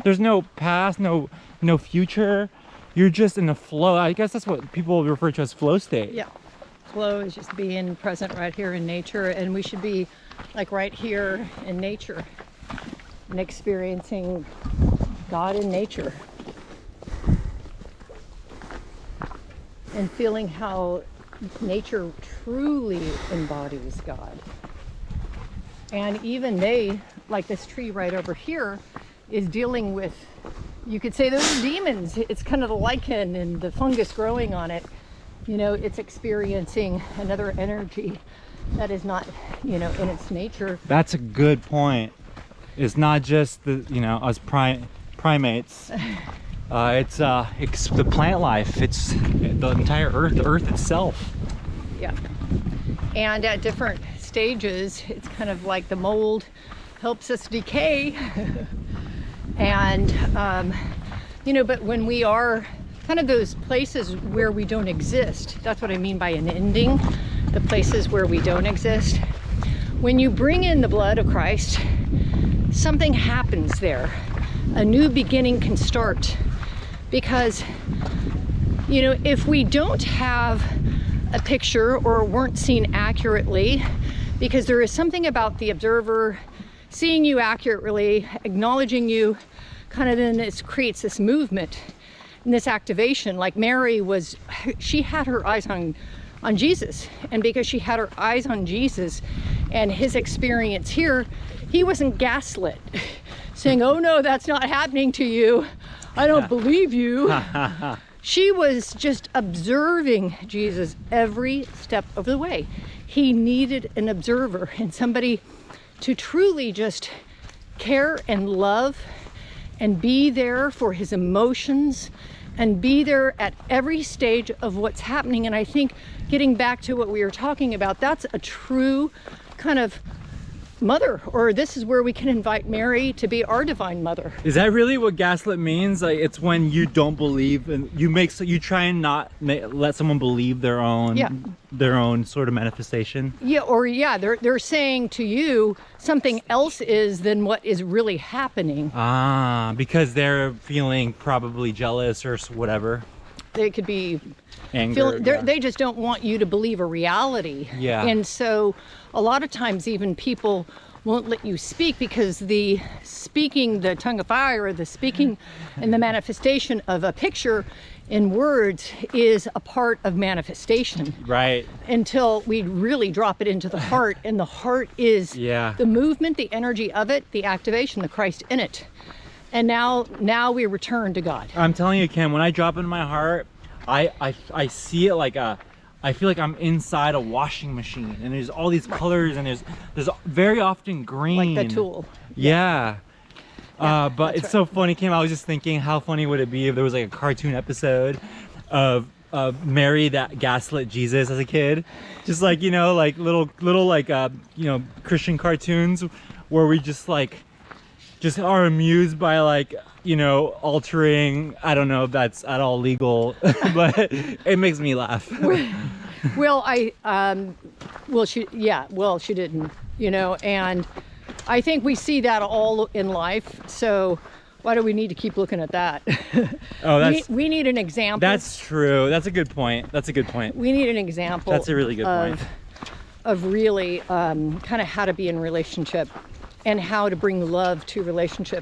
There's no past, no future. You're just in a flow. I guess that's what people refer to as flow state. Yeah. Flow is just being present right here in nature, and we should be like right here in nature and experiencing God in nature and feeling how nature truly embodies God. And even they, like this tree right over here, is dealing with, you could say those are demons. It's kind of the lichen and the fungus growing on it. You know, it's experiencing another energy that is not, you know, in its nature. That's a good point. It's not just the, you know, us primates. It's the plant life. It's the entire earth, the earth itself. Yeah. And at different stages, it's kind of like the mold helps us decay. And, you know, but when we are kind of those places where we don't exist, that's what I mean by an ending, the places where we don't exist. When you bring in the blood of Christ, something happens there. A new beginning can start. Because, you know, if we don't have a picture or weren't seen accurately, because there is something about the observer seeing you accurately, acknowledging you, kind of then it creates this movement and this activation. Like Mary was, she had her eyes on Jesus, and because she had her eyes on Jesus and his experience here, he wasn't gaslit, saying, oh no, that's not happening to you. I don't believe you. She was just observing Jesus every step of the way. He needed an observer and somebody to truly just care and love and be there for his emotions and be there at every stage of what's happening. And I think getting back to what we were talking about, that's a true kind of mother, or this is where we can invite Mary to be our divine mother. Is that really what gaslit means? Like, it's when you don't believe and you try and not let someone believe their own sort of manifestation. Yeah, or yeah, they're saying to you something else is than what is really happening. Ah, because they're feeling probably jealous or whatever. They could be anger. They just don't want you to believe a reality. Yeah. And so a lot of times even people won't let you speak because the speaking, the tongue of fire, or the speaking and the manifestation of a picture in words is a part of manifestation. Right. Until we really drop it into the heart, and the heart is the movement, the energy of it, the activation, the Christ in it. And now we return to God. I'm telling you, Kim, when I drop into my heart, I see it like I feel like I'm inside a washing machine, and there's all these colors, and there's very often green. Like the tool. Yeah. But it's so funny, Kim. I was just thinking, how funny would it be if there was like a cartoon episode of Mary that gaslit Jesus as a kid, just like, you know, like little like you know, Christian cartoons where we just are amused by, like, you know, altering. I don't know if that's at all legal, but it makes me laugh. Well, she didn't, you know, and I think we see that all in life. So why do we need to keep looking at that? Oh, we need an example. That's true. That's a good point. That's a good point. We need an example. That's a really good point. Of really kind of how to be in relationship and how to bring love to relationship.